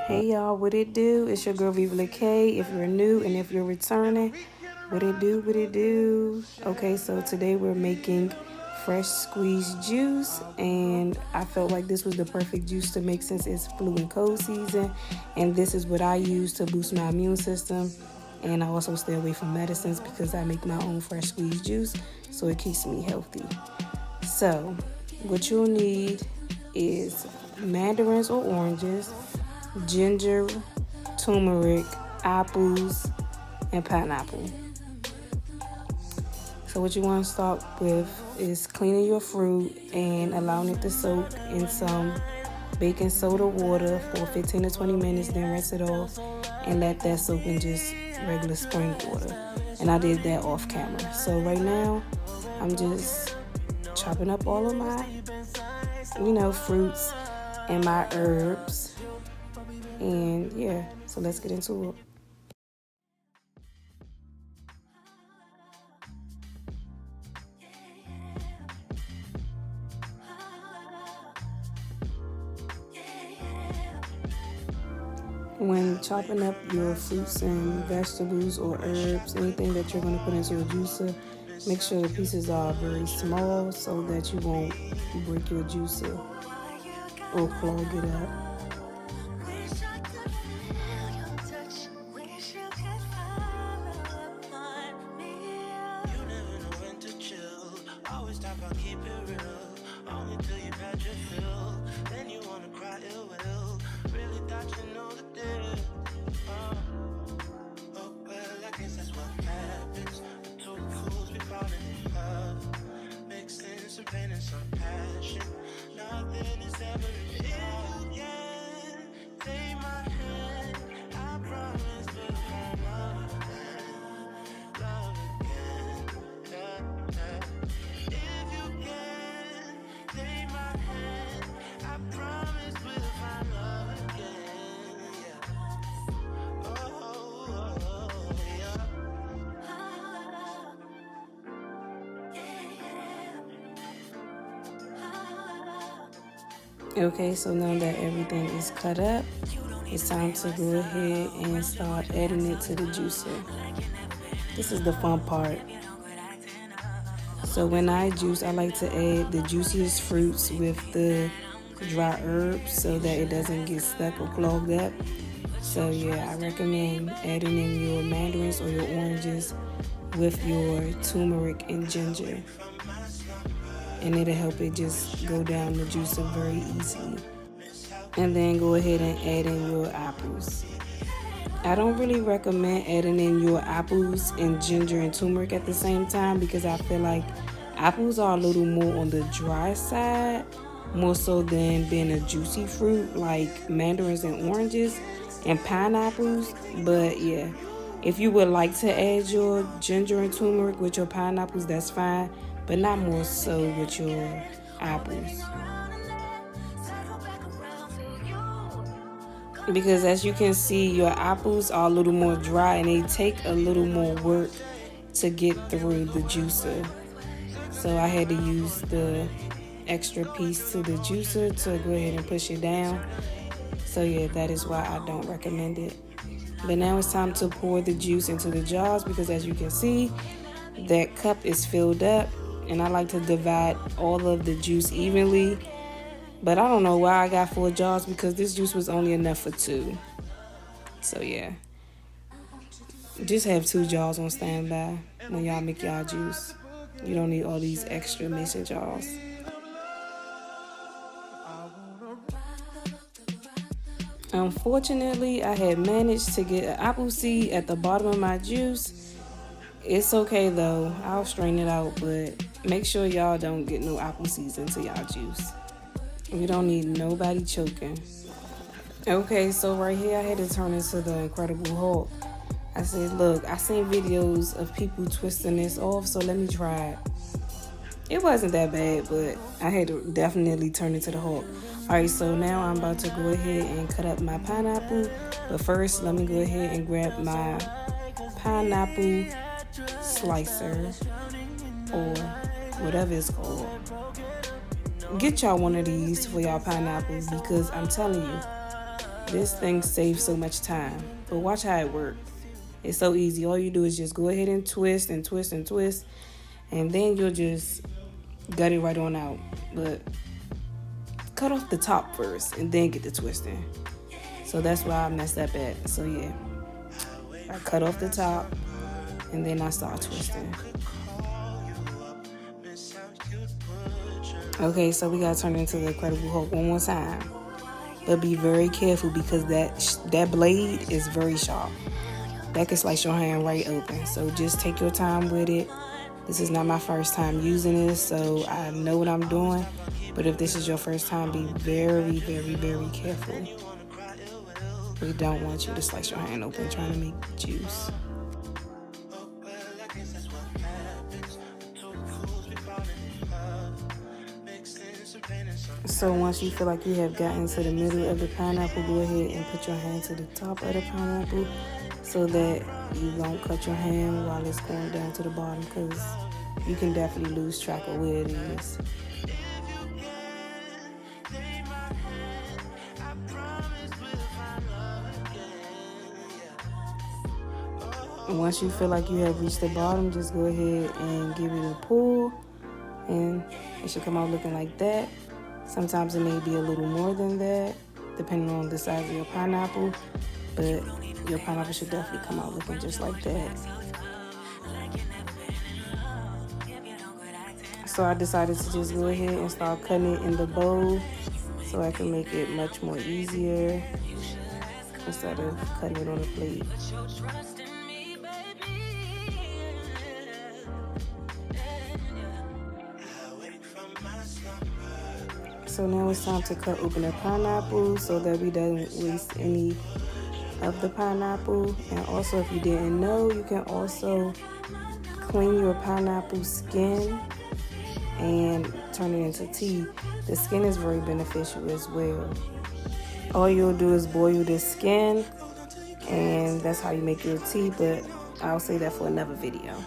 Hey y'all, what it do? It's your girl Viva K. If you're new and if you're returning, what it do, what it do? Okay, so today we're making fresh squeezed juice, and I felt like this was the perfect juice to make since it's flu and cold season, and this is what I use to boost my immune system. And I also stay away from medicines because I make my own fresh squeezed juice, so it keeps me healthy. So what you'll need is mandarins or oranges, ginger, turmeric, apples, and pineapple. So what you want to start with is cleaning your fruit and allowing it to soak in some baking soda water for 15 to 20 minutes, then rinse it off and let that soak in just regular spring water. And I did that off camera. So right now I'm just chopping up all of my fruits and my herbs. And yeah, so let's get into it. When chopping up your fruits and vegetables or herbs, anything that you're going to put into a juicer, make sure the pieces are very small so that you won't break your juicer or clog it up. Okay, so now that everything is cut up, it's time to go ahead and start adding it to the juicer. This is the fun part. So when I juice, I like to add the juiciest fruits with the dry herbs so that it doesn't get stuck or clogged up. So yeah, I recommend adding in your mandarins or your oranges with your turmeric and ginger. And it'll help it just go down the juicer very easily. And then go ahead and add in your apples. I don't really recommend adding in your apples and ginger and turmeric at the same time because I feel like apples are a little more on the dry side, more so than being a juicy fruit like mandarins and oranges and pineapples. But yeah, if you would like to add your ginger and turmeric with your pineapples, that's fine, but not more so with your apples. Because as you can see, your apples are a little more dry and they take a little more work to get through the juicer. So I had to use the extra piece to the juicer to go ahead and push it down. So yeah, that is why I don't recommend it. But now it's time to pour the juice into the jars because as you can see, that cup is filled up. And I like to divide all of the juice evenly. But I don't know why I got 4 jars because this juice was only enough for 2. So yeah. Just have 2 jars on standby when y'all make y'all juice. You don't need all these extra mason jars. Unfortunately, I had managed to get an apple seed at the bottom of my juice. It's okay though, I'll strain it out, but make sure y'all don't get no apple seeds into y'all juice. We don't need nobody choking. Okay, so right here I had to turn into the Incredible Hulk. I said, look, I seen videos of people twisting this off, so let me try it. It wasn't that bad, but I had to definitely turn into the Hulk. Alright, so now I'm about to go ahead and cut up my pineapple. But first, let me go ahead and grab my pineapple slicer or whatever it's called. Get y'all one of these for y'all pineapples because I'm telling you, This thing saves so much time. But watch how it works. It's so easy. All you do is just go ahead and twist and twist and twist, and then you'll just gut it right on out. But cut off the top first and then get the twisting. So that's why I messed up at. So yeah, I cut off the top and then I start twisting. Okay, so we gotta turn it into the Incredible Hulk one more time. But be very careful because that blade is very sharp. That can slice your hand right open. So just take your time with it. This is not my first time using this, so I know what I'm doing. But if this is your first time, be very, very, very careful. We don't want you to slice your hand open trying to make juice. So once you feel like you have gotten to the middle of the pineapple, go ahead and put your hand to the top of the pineapple so that you won't cut your hand while it's going down to the bottom, because you can definitely lose track of where it is. Once you feel like you have reached the bottom, just go ahead and give it a pull, and it should come out looking like that. Sometimes it may be a little more than that, depending on the size of your pineapple, but your pineapple should definitely come out looking just like that. So I decided to just go ahead and start cutting it in the bowl so I can make it much more easier instead of cutting it on a plate. So now it's time to cut open the pineapple so that we don't waste any of the pineapple. And also, if you didn't know, you can also clean your pineapple skin and turn it into tea. The skin is very beneficial as well. All you'll do is boil the skin, and that's how you make your tea, but I'll say that for another video.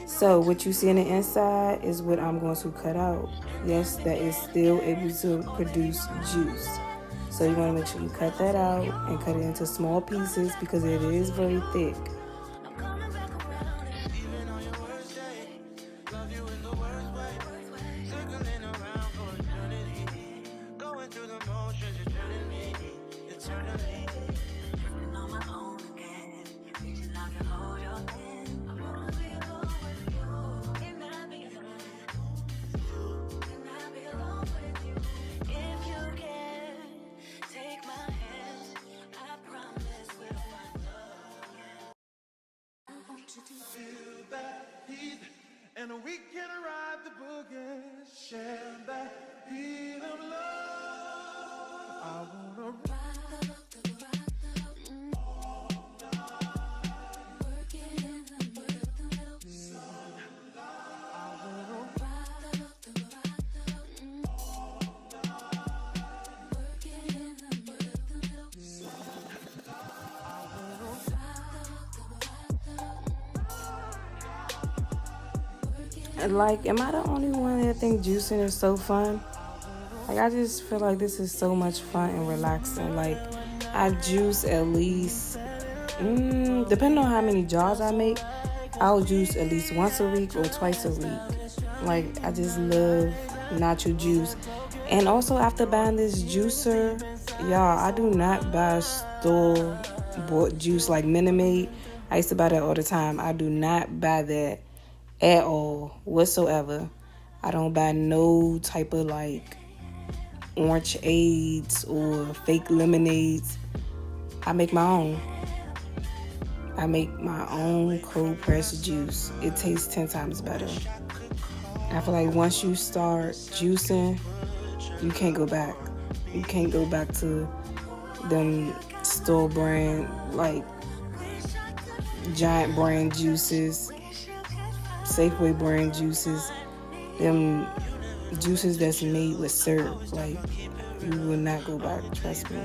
So what you see on the inside is what I'm going to cut out. Yes, that is still able to produce juice. So you want to make sure you cut that out and cut it into small pieces because it is very thick. And we can ride the boogie, share that beat of love. I wanna ride all night, working in the middle. I wanna ride all night, working in the middle. I wanna Like, am I the only one that think juicing is so fun? Like, I just feel like this is so much fun and relaxing. Like, I juice at least, depending on how many jars I make, I'll juice at least once a week or twice a week. Like, I just love natural juice. And also, after buying this juicer, y'all, I do not buy store-bought juice like Minute Maid. I used to buy that all the time. I do not buy that at all, whatsoever. I don't buy no type of like orange aids or fake lemonades. I make my own. I make my own cold pressed juice. It tastes 10 times better. I feel like once you start juicing, you can't go back. You can't go back to them store brand, like Giant brand juices, Safeway brand juices, them juices that's made with syrup. Like, you will not go back, trust me.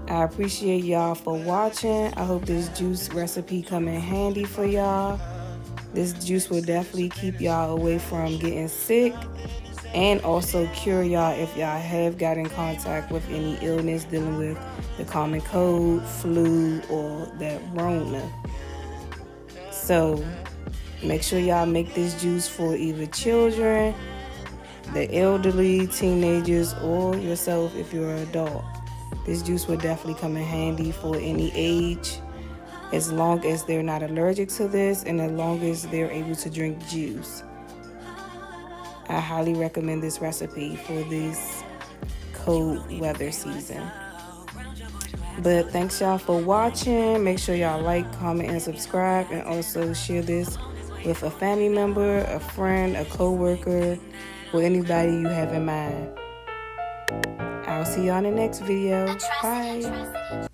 I appreciate y'all for watching. I hope this juice recipe come in handy for y'all. This juice will definitely keep y'all away from getting sick. and also cure y'all if y'all have got in contact with any illness dealing with the common cold, flu, or that Rona. So make sure y'all make this juice for either children, the elderly, teenagers, or yourself if you're an adult. This juice will definitely come in handy for any age, as long as they're not allergic to this and as long as they're able to drink juice. I highly recommend this recipe for this cold weather season. But thanks y'all for watching. Make sure y'all like, comment, and subscribe, and also share this with a family member, a friend, a co-worker, or anybody you have in mind. I'll see you on the next video. Bye.